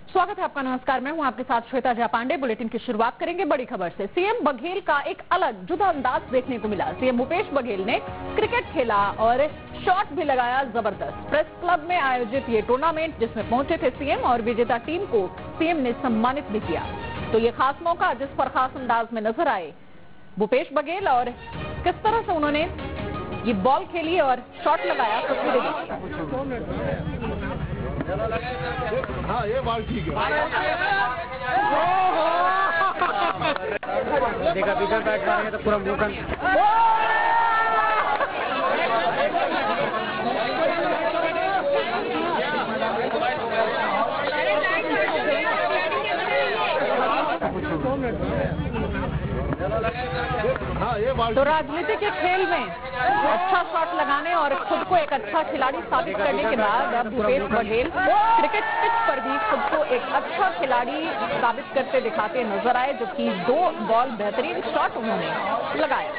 स्वागत है आपका। नमस्कार, मैं हूं आपके साथ श्वेता जया पांडे। बुलेटिन की शुरुआत करेंगे बड़ी खबर से। सीएम बघेल का एक अलग जुदा अंदाज देखने को मिला। सीएम भूपेश बघेल ने क्रिकेट खेला और शॉट भी लगाया जबरदस्त। प्रेस क्लब में आयोजित ये टूर्नामेंट जिसमें पहुंचे थे सीएम और विजेता टीम को सीएम ने सम्मानित भी किया। तो ये खास मौका जिस पर खास अंदाज में नजर आए भूपेश बघेल और किस तरह से उन्होंने ये बॉल खेली और शॉट लगाया, तस्वीरें देखिए। हाँ, ये बाल ठीक है। देखा पीछे बैट मारेंगे तो पूरा मुंह तो राजनीति के खेल में अच्छा शॉट लगाने और खुद को एक अच्छा खिलाड़ी साबित करने के बाद अब भूपेश बघेल क्रिकेट पिच पर भी खुद को एक अच्छा खिलाड़ी साबित करते दिखाते नजर आए, जो कि 2 बॉल बेहतरीन शॉट उन्होंने लगाया।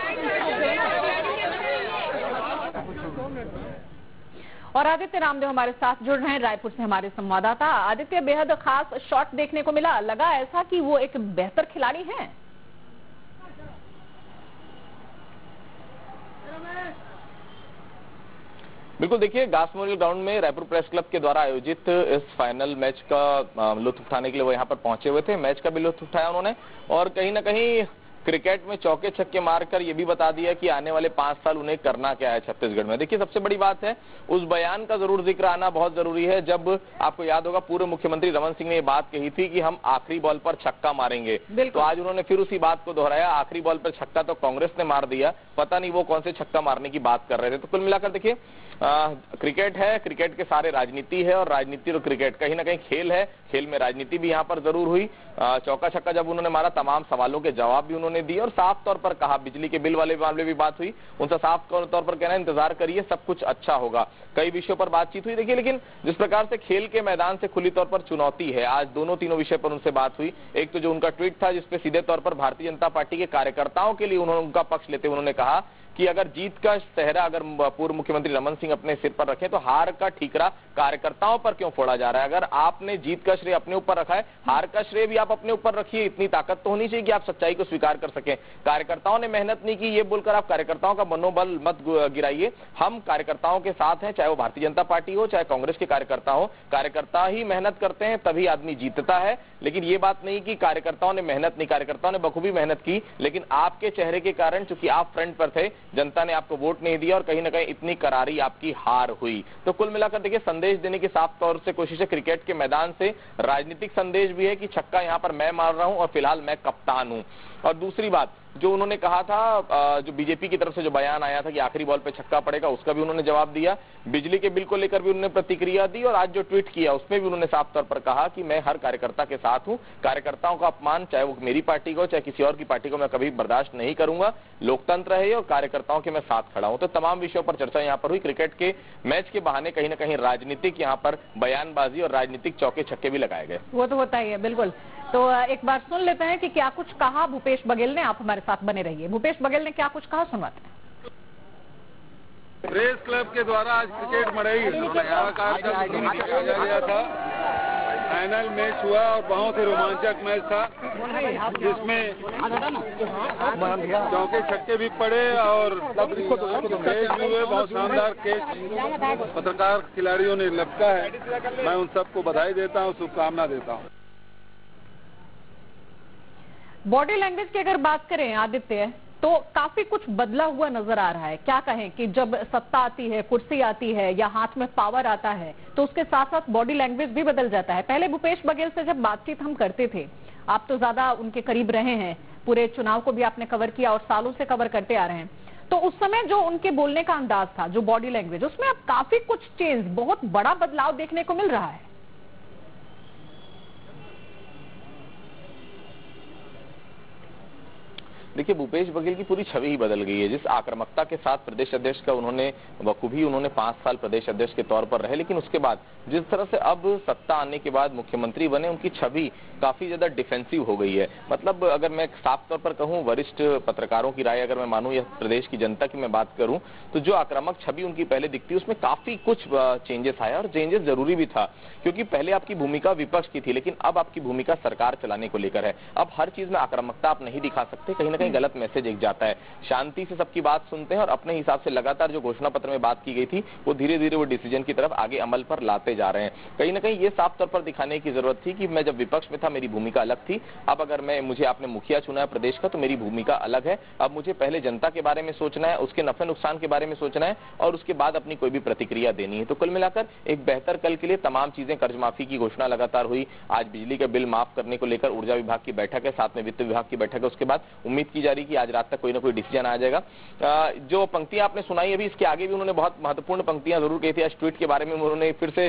और आदित्य रामदेव हमारे साथ जुड़ रहे हैं रायपुर से, हमारे संवाददाता। आदित्य, बेहद खास शॉट देखने को मिला, लगा ऐसा कि वो एक बेहतर खिलाड़ी हैं? बिल्कुल, देखिए गास मेमोरियल ग्राउंड में रायपुर प्रेस क्लब के द्वारा आयोजित इस फाइनल मैच का लुत्फ उठाने के लिए वो यहाँ पर पहुंचे हुए थे। मैच का भी लुत्फ उठाया उन्होंने और कहीं ना कहीं क्रिकेट में चौके छक्के मारकर ये भी बता दिया कि आने वाले 5 साल उन्हें करना क्या है छत्तीसगढ़ में। देखिए, सबसे बड़ी बात है उस बयान का जरूर जिक्र आना बहुत जरूरी है। जब आपको याद होगा पूर्व मुख्यमंत्री रमन सिंह ने ये बात कही थी कि हम आखिरी बॉल पर छक्का मारेंगे, तो आज उन्होंने फिर उसी बात को दोहराया। आखिरी बॉल पर छक्का तो कांग्रेस ने मार दिया, पता नहीं वो कौन से छक्का मारने की बात कर रहे थे। तो कुल मिलाकर देखिए, क्रिकेट है, क्रिकेट के सारे राजनीति है और राजनीति और क्रिकेट कहीं ना कहीं खेल है। खेल में राजनीति भी यहाँ पर जरूर हुई। चौका छक्का जब उन्होंने मारा, तमाम सवालों के जवाब भी उन्होंने दिए और साफ तौर पर कहा, बिजली के बिल वाले मामले भी बात हुई, उनसे साफ तौर पर कहना इंतजार करिए, सब कुछ अच्छा होगा। कई विषयों पर बातचीत हुई। देखिए, लेकिन जिस प्रकार से खेल के मैदान से खुली तौर पर चुनौती है, आज तीनों विषय पर उनसे बात हुई। एक तो जो उनका ट्वीट था जिसपे सीधे तौर पर भारतीय जनता पार्टी के कार्यकर्ताओं के लिए उन्होंने उनका पक्ष लेते हुए उन्होंने कहा कि अगर जीत का सेहरा अगर पूर्व मुख्यमंत्री रमन सिंह अपने सिर पर रखें तो हार का ठीकरा कार्यकर्ताओं पर क्यों फोड़ा जा रहा है। अगर आपने जीत का श्रेय अपने ऊपर रखा है, हार का श्रेय भी आप अपने ऊपर रखिए। इतनी ताकत तो होनी चाहिए कि आप सच्चाई को स्वीकार कर सकें। कार्यकर्ताओं ने मेहनत नहीं की, ये बोलकर आप कार्यकर्ताओं का मनोबल मत गिराइए। हम कार्यकर्ताओं के साथ हैं, चाहे वो भारतीय जनता पार्टी हो चाहे कांग्रेस के कार्यकर्ता हो। कार्यकर्ता ही मेहनत करते हैं तभी आदमी जीतता है। लेकिन ये बात नहीं कि कार्यकर्ताओं ने मेहनत नहीं, कार्यकर्ताओं ने बखूबी मेहनत की, लेकिन आपके चेहरे के कारण, चूंकि आप फ्रंट पर थे, जनता ने आपको वोट नहीं दिया और कहीं ना कहीं इतनी करारी आपकी हार हुई। तो कुल मिलाकर देखिए, संदेश देने की साफ तौर से कोशिश है क्रिकेट के मैदान से। राजनीतिक संदेश भी है कि छक्का यहां पर मैं मार रहा हूं और फिलहाल मैं कप्तान हूं। और दूसरी बात जो उन्होंने कहा था, जो बीजेपी की तरफ से जो बयान आया था कि आखिरी बॉल पे छक्का पड़ेगा, उसका भी उन्होंने जवाब दिया। बिजली के बिल को लेकर भी उन्होंने प्रतिक्रिया दी और आज जो ट्वीट किया उसमें भी उन्होंने साफ तौर पर कहा कि मैं हर कार्यकर्ता के साथ हूं। कार्यकर्ताओं का अपमान, चाहे वो मेरी पार्टी को चाहे किसी और की पार्टी को, मैं कभी बर्दाश्त नहीं करूंगा। लोकतंत्र है और कार्यकर्ताओं के मैं साथ खड़ा हूं। तो तमाम विषयों पर चर्चा यहाँ पर हुई। क्रिकेट के मैच के बहाने कहीं ना कहीं राजनीतिक यहाँ पर बयानबाजी और राजनीतिक चौके छक्के भी लगाए गए। वो तो होता ही है, बिल्कुल। तो एक बार सुन लेते हैं कि क्या कुछ कहा भूपेश बघेल ने। आप हमारे साथ बने रहिए। भूपेश बघेल ने क्या कुछ कहा, सुनवाते हैं। प्रेस क्लब के द्वारा आज क्रिकेट मड़ई किया गया था। फाइनल मैच हुआ और बहुत ही रोमांचक मैच था, जिसमें चौके छक्के भी पड़े और कैच भी हुए। बहुत शानदार कैच पत्रकार खिलाड़ियों ने लपका है। मैं उन सबको बधाई देता हूँ, शुभकामना देता हूँ। बॉडी लैंग्वेज की अगर बात करें आदित्य, तो काफी कुछ बदला हुआ नजर आ रहा है। क्या कहें कि जब सत्ता आती है, कुर्सी आती है या हाथ में पावर आता है, तो उसके साथ साथ बॉडी लैंग्वेज भी बदल जाता है। पहले भूपेश बघेल से जब बातचीत हम करते थे, आप तो ज्यादा उनके करीब रहे हैं, पूरे चुनाव को भी आपने कवर किया और सालों से कवर करते आ रहे हैं, तो उस समय जो उनके बोलने का अंदाज था, जो बॉडी लैंग्वेज, उसमें अब काफी कुछ चेंज, बहुत बड़ा बदलाव देखने को मिल रहा है। देखिए, भूपेश बघेल की पूरी छवि ही बदल गई है। जिस आक्रामकता के साथ प्रदेश अध्यक्ष का उन्होंने बखूबी 5 साल प्रदेश अध्यक्ष के तौर पर रहे, लेकिन उसके बाद जिस तरह से अब सत्ता आने के बाद मुख्यमंत्री बने, उनकी छवि काफी ज्यादा डिफेंसिव हो गई है। मतलब अगर मैं साफ तौर पर कहूं, वरिष्ठ पत्रकारों की राय अगर मैं मानूं या प्रदेश की जनता की मैं बात करूं, तो जो आक्रामक छवि उनकी पहले दिखती उसमें काफी कुछ चेंजेस आया, और चेंजेस जरूरी भी था, क्योंकि पहले आपकी भूमिका विपक्ष की थी, लेकिन अब आपकी भूमिका सरकार चलाने को लेकर है। अब हर चीज में आक्रामकता आप नहीं दिखा सकते, कहीं ना कहीं गलत मैसेज एक जाता है। शांति से सबकी बात सुनते हैं और अपने हिसाब से लगातार जो घोषणा पत्र में बात की गई थी वो धीरे धीरे वो डिसीजन की तरफ आगे अमल पर लाते जा रहे हैं। कहीं ना कहीं ये साफ तौर पर दिखाने की जरूरत थी कि मैं जब विपक्ष में था मेरी भूमिका अलग थी, अब अगर मुझे आपने मुखिया चुना है प्रदेश का तो मेरी भूमिका अलग है। अब मुझे पहले जनता के बारे में सोचना है, उसके नफे नुकसान के बारे में सोचना है और उसके बाद अपनी कोई भी प्रतिक्रिया देनी है। तो कुल मिलाकर एक बेहतर कल के लिए तमाम चीजें, कर्ज माफी की घोषणा लगातार हुई, आज बिजली का बिल माफ करने को लेकर ऊर्जा विभाग की बैठक है, साथ में वित्त विभाग की बैठक है, उसके बाद उम्मीद की जा रही कि आज रात तक कोई ना कोई डिसीजन आ जाएगा। जो पंक्तियां आपने सुनाई अभी, इसके आगे भी उन्होंने बहुत महत्वपूर्ण पंक्तियां जरूर कही थी। आज ट्वीट के बारे में उन्होंने फिर से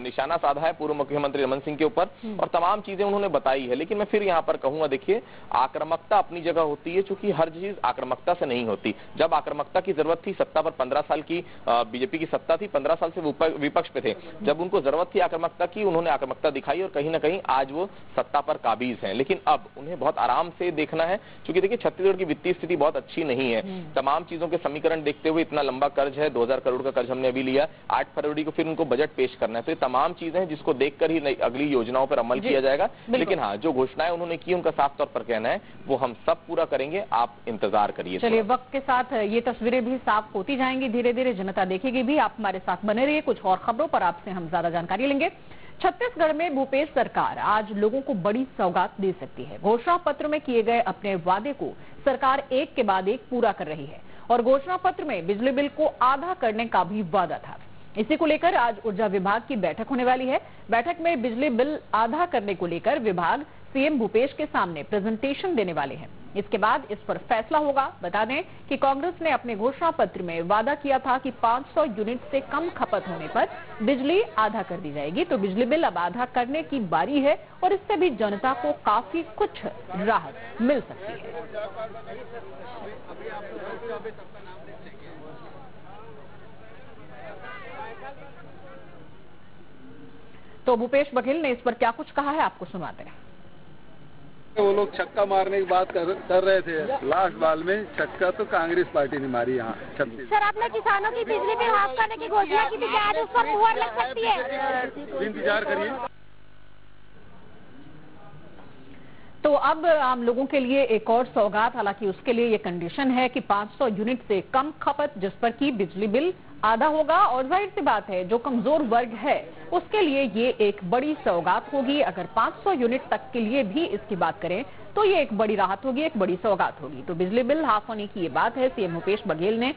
निशाना साधा है पूर्व मुख्यमंत्री रमन सिंह के ऊपर, और तमाम चीजें उन्होंने बताई है। लेकिन मैं फिर यहां पर कहूंगा, देखिए, आक्रामकता अपनी जगह होती है, क्योंकि हर चीज आक्रामकता से नहीं होती। जब आक्रामकता की जरूरत थी, सत्ता पर 15 साल की बीजेपी की सत्ता थी, 15 साल से विपक्ष पे थे, जब उनको जरूरत थी आक्रामकता की, उन्होंने आक्रामकता दिखाई और कहीं ना कहीं आज वो सत्ता पर काबिज हैं। लेकिन अब उन्हें बहुत आराम से देखना है, क्योंकि देखिए छत्तीसगढ़ की वित्तीय स्थिति बहुत अच्छी नहीं है। तमाम चीजों के समीकरण देखते हुए इतना लंबा कर्ज है, 2000 करोड़ का कर्ज हमने अभी लिया, 8 फरवरी को फिर उनको बजट पेश करना है। तो ये तमाम चीजें हैं जिसको देखकर ही अगली योजनाओं पर अमल किया जाएगा। लेकिन हाँ, जो घोषणाएं उन्होंने की उनका साफ तौर पर कहना है वो हम सब पूरा करेंगे, आप इंतजार करिए। चलिए, वक्त के साथ ये तस्वीरें भी साफ होती जाएंगी, धीरे धीरे जनता देखेगी भी। आप हमारे साथ बने रहिए, कुछ और खबरों पर आपसे हम ज्यादा जानकारी लेंगे। छत्तीसगढ़ में भूपेश सरकार आज लोगों को बड़ी सौगात दे सकती है। घोषणा पत्र में किए गए अपने वादे को सरकार एक के बाद एक पूरा कर रही है, और घोषणा पत्र में बिजली बिल को आधा करने का भी वादा था। इसी को लेकर आज ऊर्जा विभाग की बैठक होने वाली है। बैठक में बिजली बिल आधा करने को लेकर विभाग सीएम भूपेश के सामने प्रेजेंटेशन देने वाले हैं। इसके बाद इस पर फैसला होगा। बता दें कि कांग्रेस ने अपने घोषणा पत्र में वादा किया था कि 500 यूनिट से कम खपत होने पर बिजली आधा कर दी जाएगी। तो बिजली बिल अब आधा करने की बारी है, और इससे भी जनता को काफी कुछ राहत मिल सकती है। तो भूपेश बघेल ने इस पर क्या कुछ कहा है, आपको सुनाते हैं। वो लोग छक्का मारने की बात कर रहे थे, लास्ट बाल में छक्का तो कांग्रेस पार्टी ने मारी यहाँ छत्तीसगढ़। सर, आपने किसानों की बिजली बिल हाफ करने की घोषणा की थी, क्या आज उस पर मुहर लग सकती है? इंतजार करिए। तो अब आम लोगों के लिए एक और सौगात, हालांकि उसके लिए ये कंडीशन है कि 500 यूनिट से कम खपत, जिस पर की बिजली बिल आधा होगा। और जाहिर सी बात है, जो कमजोर वर्ग है उसके लिए ये एक बड़ी सौगात होगी। अगर 500 यूनिट तक के लिए भी इसकी बात करें तो ये एक बड़ी राहत होगी, एक बड़ी सौगात होगी। तो बिजली बिल हाफ होने की ये बात है। सीएम भूपेश बघेल ने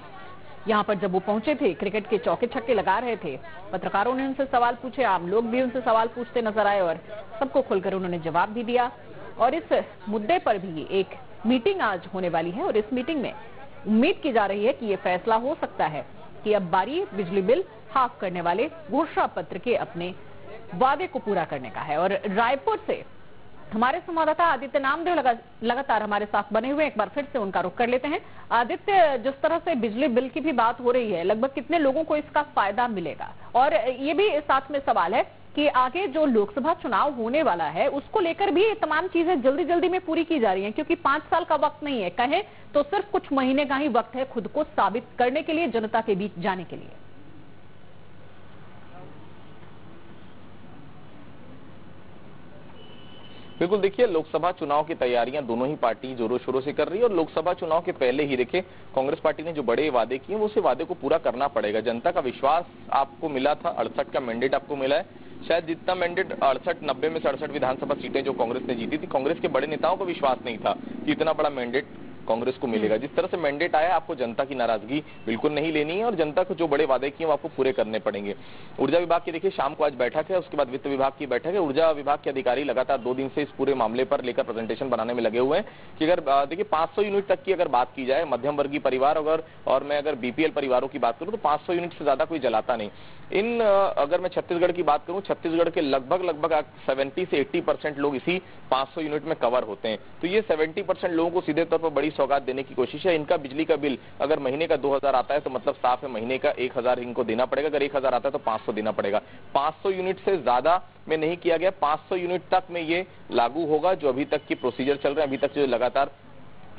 यहाँ पर जब वो पहुंचे थे, क्रिकेट के चौके छक्के लगा रहे थे, पत्रकारों ने उनसे सवाल पूछे, आम लोग भी उनसे सवाल पूछते नजर आए, और सबको खुलकर उन्होंने जवाब भी दिया। और इस मुद्दे पर भी एक मीटिंग आज होने वाली है, और इस मीटिंग में उम्मीद की जा रही है कि ये फैसला हो सकता है कि अब बारी बिजली बिल हाफ करने वाले घोषणा पत्र के अपने वादे को पूरा करने का है। और रायपुर से हमारे संवाददाता आदित्य नामदेव लगातार हमारे साथ बने हुए, एक बार फिर से उनका रुख कर लेते हैं। आदित्य, जिस तरह से बिजली बिल की भी बात हो रही है, लगभग कितने लोगों को इसका फायदा मिलेगा? और ये भी साथ में सवाल है कि आगे जो लोकसभा चुनाव होने वाला है उसको लेकर भी ये तमाम चीजें जल्दी जल्दी में पूरी की जा रही हैं, क्योंकि 5 साल का वक्त नहीं है, कहें तो सिर्फ कुछ महीने का ही वक्त है खुद को साबित करने के लिए, जनता के बीच जाने के लिए। बिल्कुल, देखिए, लोकसभा चुनाव की तैयारियां दोनों ही पार्टी जोरों शोरों से कर रही है, और लोकसभा चुनाव के पहले ही देखिए कांग्रेस पार्टी ने जो बड़े वादे किए वो उस वादे को पूरा करना पड़ेगा। जनता का विश्वास आपको मिला था, 68 का मैंडेट आपको मिला है। शायद जितना मैंडेट 68-90 में से 68 विधानसभा सीटें जो कांग्रेस ने जीती थी, कांग्रेस के बड़े नेताओं को विश्वास नहीं था कि इतना बड़ा मैंडेट कांग्रेस को मिलेगा। जिस तरह से मैंडेट आया, आपको जनता की नाराजगी बिल्कुल नहीं लेनी है, और जनता को जो बड़े वादे किए वो आपको पूरे करने पड़ेंगे। ऊर्जा विभाग की देखिए शाम को आज बैठक है, उसके बाद वित्त विभाग की बैठक है। ऊर्जा विभाग के अधिकारी लगातार 2 दिन से इस पूरे मामले पर लेकर प्रेजेंटेशन बनाने में लगे हुए हैं कि अगर देखिए 500 यूनिट तक की अगर बात की जाए, मध्यम वर्गीय परिवार और मैं अगर बीपीएल परिवारों की बात करूं तो 500 यूनिट से ज्यादा कोई जलाता नहीं। अगर मैं छत्तीसगढ़ की बात करूं, छत्तीसगढ़ के लगभग 70 से 80% लोग इसी 500 यूनिट में कवर होते हैं। तो ये 70% लोगों को सीधे तौर पर बड़ी सौगात देने की कोशिश है। इनका बिजली का बिल अगर महीने का 2000 आता है तो मतलब साफ है महीने का 1000 इनको देना पड़ेगा। अगर 1000 आता है तो 500 देना पड़ेगा। 500 यूनिट से ज्यादा में नहीं किया गया, 500 यूनिट तक में ये लागू होगा। जो अभी तक की प्रोसीजर चल रहे हैं, अभी तक जो लगातार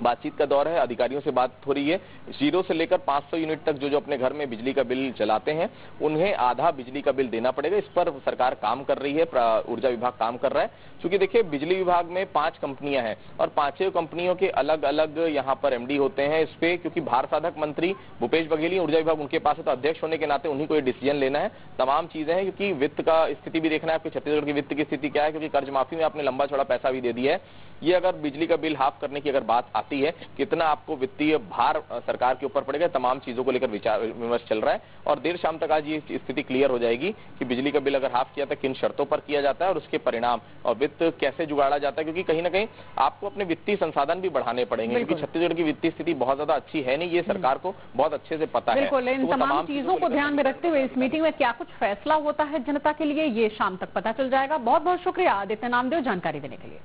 बातचीत का दौर है, अधिकारियों से बात हो रही है, 0 से लेकर 500 यूनिट तक जो अपने घर में बिजली का बिल चलाते हैं उन्हें आधा बिजली का बिल देना पड़ेगा। इस पर सरकार काम कर रही है, ऊर्जा विभाग काम कर रहा है। क्योंकि देखिए बिजली विभाग में 5 कंपनियां हैं और 5 कंपनियों के अलग अलग यहाँ पर एमडी होते हैं। इस पे क्योंकि भार साधक मंत्री भूपेश बघेल, ऊर्जा विभाग उनके पास है, तो अध्यक्ष होने के नाते उन्हीं को ये डिसीजन लेना है। तमाम चीजें हैं क्योंकि वित्त का स्थिति भी देखना है, आपके छत्तीसगढ़ की वित्त की स्थिति क्या है, क्योंकि कर्ज माफी में आपने लंबा चौड़ा पैसा भी दे दिया है। ये अगर बिजली का बिल हाफ करने की अगर बात आती है, कितना आपको वित्तीय भार सरकार के ऊपर पड़ेगा, तमाम चीजों को लेकर विचार विमर्श चल रहा है। और देर शाम तक आज ये स्थिति क्लियर हो जाएगी कि बिजली का बिल अगर हाफ किया था किन शर्तों पर किया जाता है और उसके परिणाम और वित्त कैसे जुगाड़ा जाता है। क्योंकि कहीं ना कहीं आपको अपने वित्तीय संसाधन भी बढ़ाने पड़ेंगे, क्योंकि छत्तीसगढ़ की वित्तीय स्थिति बहुत ज्यादा अच्छी है नहीं, ये सरकार को बहुत अच्छे से पता है। बिल्कुल, इन तमाम चीजों को ध्यान में रखते हुए इस मीटिंग में क्या कुछ फैसला होता है जनता के लिए, ये शाम तक पता चल जाएगा। बहुत बहुत शुक्रिया आदित्य नामदेव जानकारी देने के लिए।